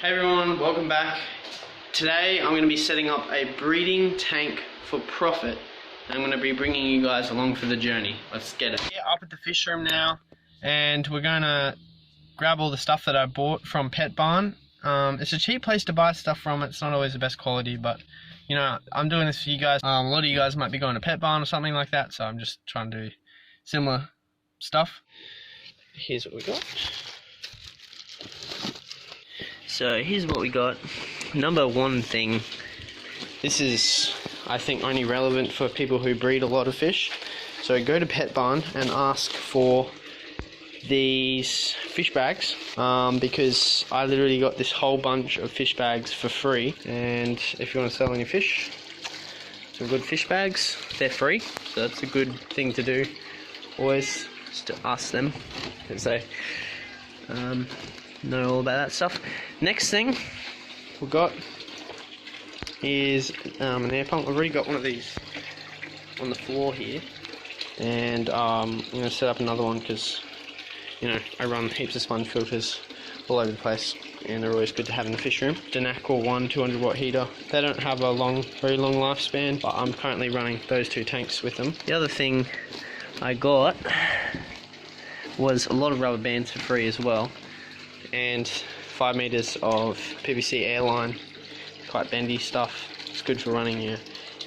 Hey everyone, welcome back. Today I'm going to be setting up a breeding tank for profit. I'm going to be bringing you guys along for the journey. Let's get it. Here up at the fish room now, and we're going to grab all the stuff that I bought from Pet Barn. It's a cheap place to buy stuff from. It's not always the best quality, but you know, I'm doing this for you guys. A lot of you guys might be going to Pet Barn or something like that, so I'm just trying to do similar stuff. Here's what we got. So here's what we got. Number one thing, this is I think only relevant for people who breed a lot of fish. So go to Pet Barn and ask for these fish bags, because I literally got this whole bunch of fish bags for free, and if you want to sell any fish, some good fish bags, they're free, so that's a good thing to do always, just to ask them, because they know all about that stuff. Next thing we got is an air pump. I've already got one of these on the floor here, and I'm going to set up another one because, you know, I run heaps of sponge filters all over the place, and they're always good to have in the fish room. It's an Acclimating 200 watt heater. They don't have a very long lifespan, but I'm currently running those two tanks with them. The other thing I got was a lot of rubber bands for free as well, and 5 meters of PVC airline, quite bendy stuff. It's good for running your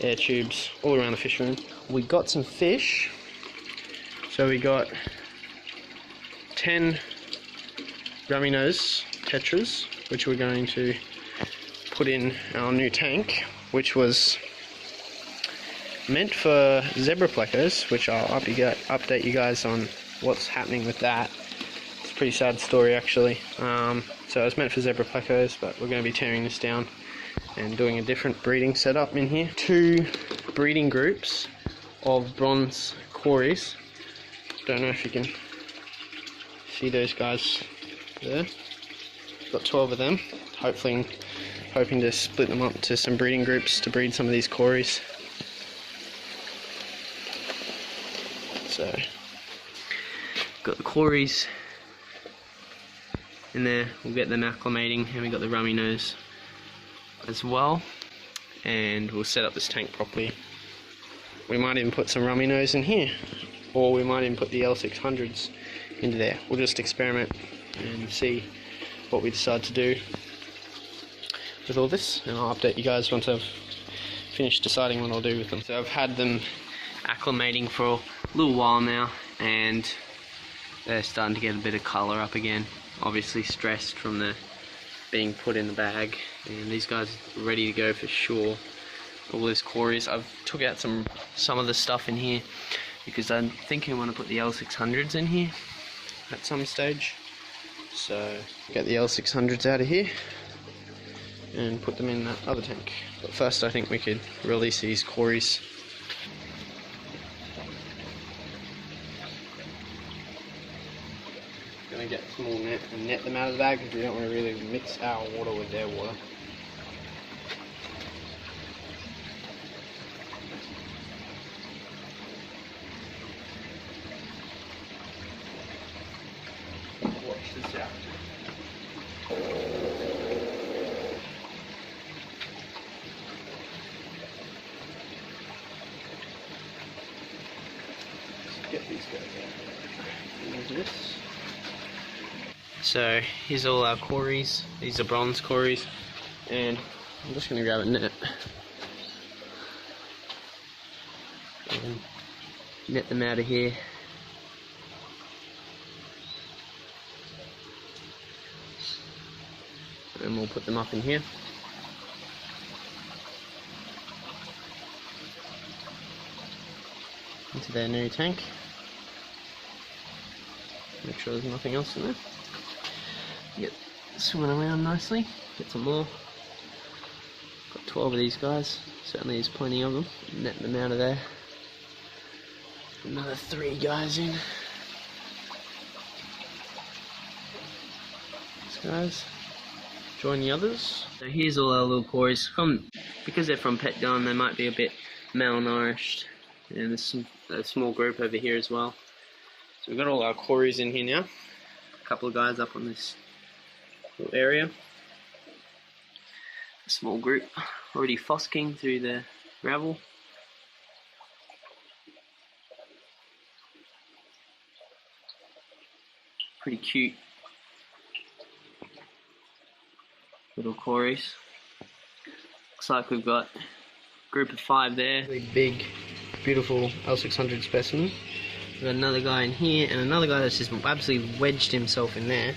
air tubes all around the fish room. We got some fish, so we got 10 rummy nose tetras, which we're going to put in our new tank, which was meant for zebra plecos, which I'll update you guys on what's happening with that. It's a pretty sad story actually. So it was meant for zebra plecos, but we're going to be tearing this down and doing a different breeding setup in here. 2 breeding groups of bronze cories. Don't know if you can see those guys there. Got 12 of them. Hoping to split them up to some breeding groups to breed some of these cories. So got the cories in there. We'll get them acclimating, and we got the rummy nose as well, and we'll set up this tank properly. We might even put some rummy nose in here, or we might even put the L600s into there. We'll just experiment and see what we decide to do with all this, and I'll update you guys once I've finished deciding what I'll do with them. So I've had them acclimating for a little while now, and they're starting to get a bit of colour up again, obviously stressed from the being put in the bag, and these guys are ready to go for sure. All these cories, I've took out some of the stuff in here because I'm thinking I want to put the L600s in here at some stage. So get the L600s out of here and put them in that other tank. But first I think we could release these cories. Gonna get a small net and net them out of the bag because we don't want to really mix our water with their water. Watch this out. Let's get these guys out. Into this. So here's all our cories. These are bronze cories, and I'm just going to grab a net and net them out of here. And we'll put them up in here. Into their new tank. Make sure there's nothing else in there. Get swimming around nicely. Get some more. Got 12 of these guys. Certainly there's plenty of them. Net them out of there. Another 3 guys in. These guys. Join the others. So here's all our little cories. Because they're from Pet Barn, they might be a bit malnourished. And there's a small group over here as well. So we've got all our cories in here now. A couple of guys up on this little area. A small group already fosking through the gravel. Pretty cute little cories. Looks like we've got a group of 5 there. Really big, beautiful L600 specimen. We've got another guy in here and another guy that's just absolutely wedged himself in there.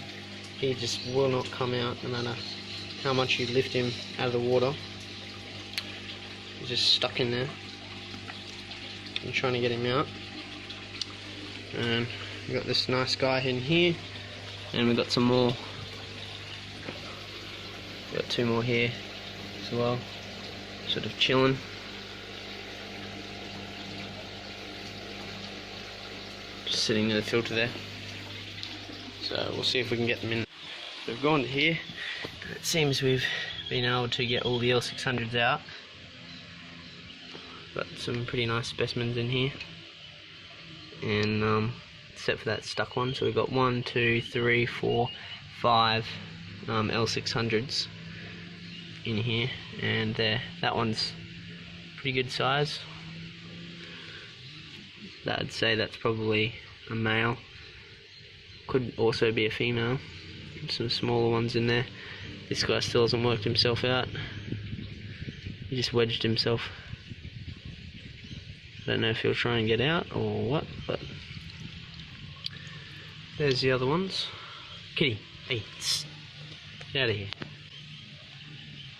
He just will not come out no matter how much you lift him out of the water. He's just stuck in there. I'm trying to get him out. And we've got this nice guy in here. And we've got some more. We've got 2 more here as well. Sort of chilling. Just sitting near the filter there. So we'll see if we can get them in. So we've gone to here. It seems we've been able to get all the L600s out. Got some pretty nice specimens in here. And except for that stuck one, so we've got 1, 2, 3, 4, 5 L600s in here, and that one's pretty good size. I'd say that's probably a male. Could also be a female. Some smaller ones in there. This guy still hasn't worked himself out. He just wedged himself. I don't know if he'll try and get out or what, but there's the other ones. Kitty, hey, get out of here.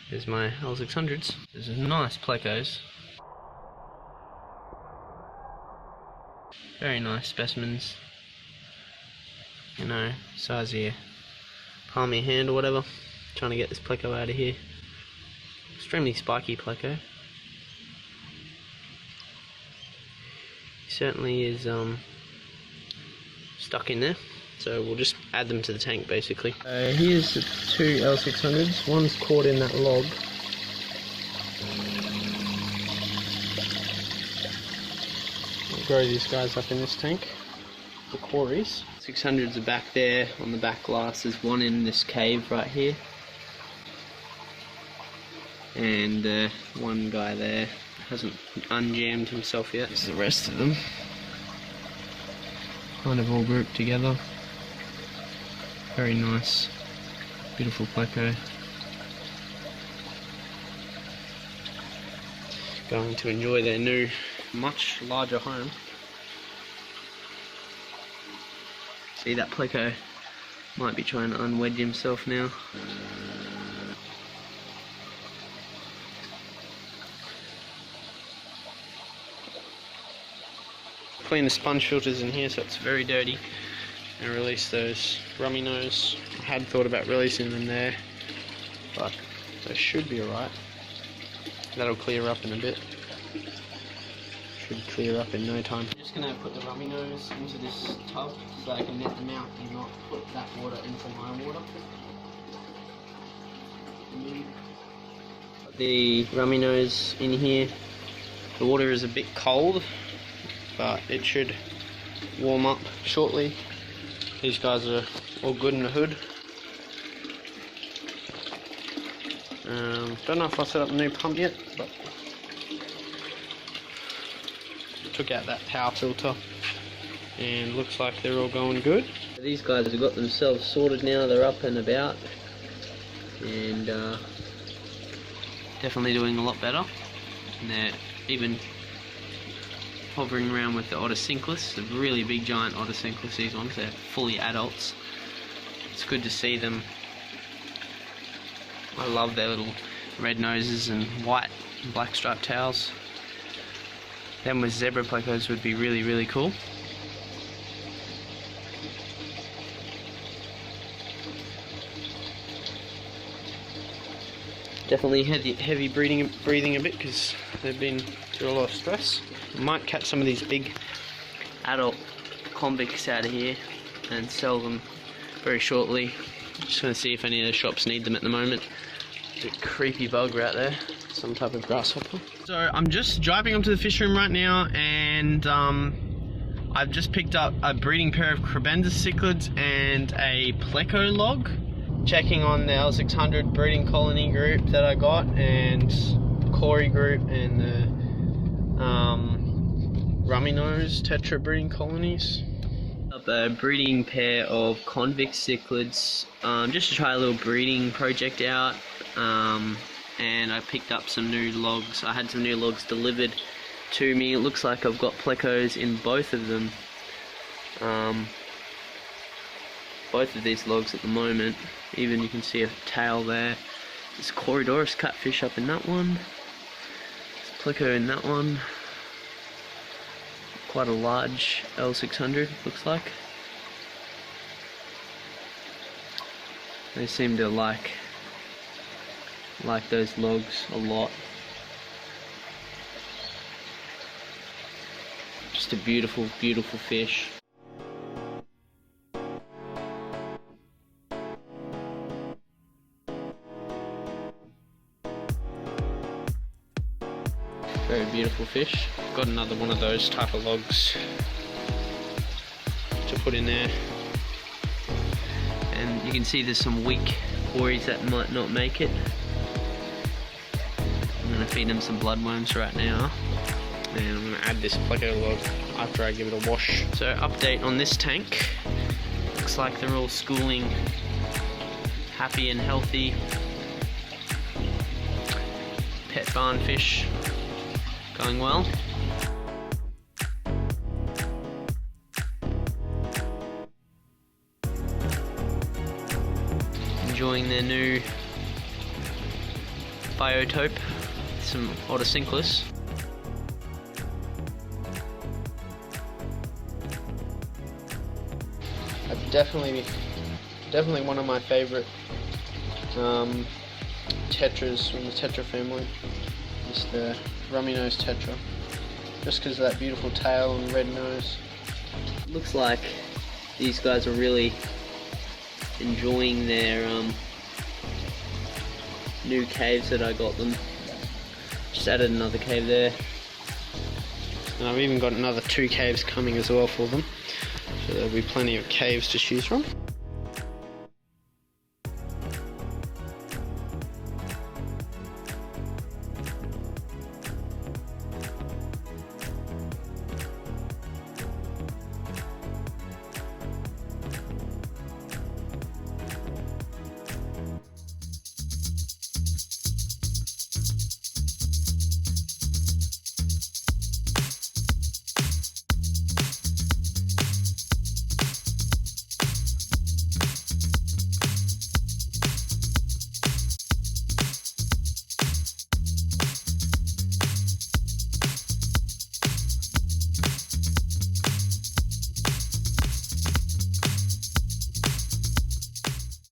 There's my L600s. There's a nice PLECOS. Very nice specimens. You know, size of your palm of your hand or whatever. Trying to get this pleco out of here. Extremely spiky pleco. He certainly is stuck in there. So we'll just add them to the tank basically. Here's the 2 L600s. One's caught in that log. We'll grow these guys up in this tank. The quarries. 600s are back there on the back glass. There's one in this cave right here. And one guy there hasn't unjammed himself yet. There's the rest of them. Kind of all grouped together. Very nice, beautiful pleco. Going to enjoy their new, much larger home. See, that pleco might be trying to unwedge himself now. Clean the sponge filters in here so it's very dirty, and release those rummy nose. I had thought about releasing them there, but they should be alright. That'll clear up in a bit. Should clear up in no time. I'm just going to put the rummy nose into this tub so I can net them out and not put that water into my water. Put the rummy nose in here. The water is a bit cold, but it should warm up shortly. These guys are all good in the hood. Don't know if I set up a new pump yet, but took out that power filter and looks like they're all going good. These guys have got themselves sorted now. They're up and about and definitely doing a lot better, and they're even hovering around with the Otocinclus, the really big giant Otocinclus. These ones, they're fully adults. It's good to see them. I love their little red noses and white and black striped tails. Them with zebra plecos would be really, really cool. Definitely heavy breathing a bit because they've been through a lot of stress. Might catch some of these big adult convicts out of here and sell them very shortly. Just want to see if any of the shops need them at the moment. A creepy bugger out there, some type of grasshopper. So I'm just driving up to the fish room right now, and I've just picked up a breeding pair of Crabendus cichlids and a pleco log. checking on the L600 breeding colony group that I got, and Corey group, and the rummy nose tetra breeding colonies. Up a breeding pair of convict cichlids, just to try a little breeding project out, and I picked up some new logs. I had some new logs delivered to me. It looks like I've got plecos in both of them. Both of these logs at the moment. Even you can see a tail there. There's Corydoris catfish up in that one. There's pleco in that one. Quite a large L600 looks like. They seem to like those logs a lot. Just a beautiful, beautiful fish. Very beautiful fish. Got another one of those type of logs to put in there. And you can see there's some weak cories that might not make it. I'm going to feed them some bloodworms right now. And I'm going to add this pleco log after I give it a wash. So update on this tank. Looks like they're all schooling happy and healthy. Pet barn fish going well. Enjoying their new biotope, some otocinclus. Definitely one of my favourite tetras from the tetra family. Is the rummy nose tetra, just because of that beautiful tail and red nose. Looks like these guys are really enjoying their new caves that I got them. Just added another cave there, and I've even got another 2 caves coming as well for them, so there'll be plenty of caves to choose from.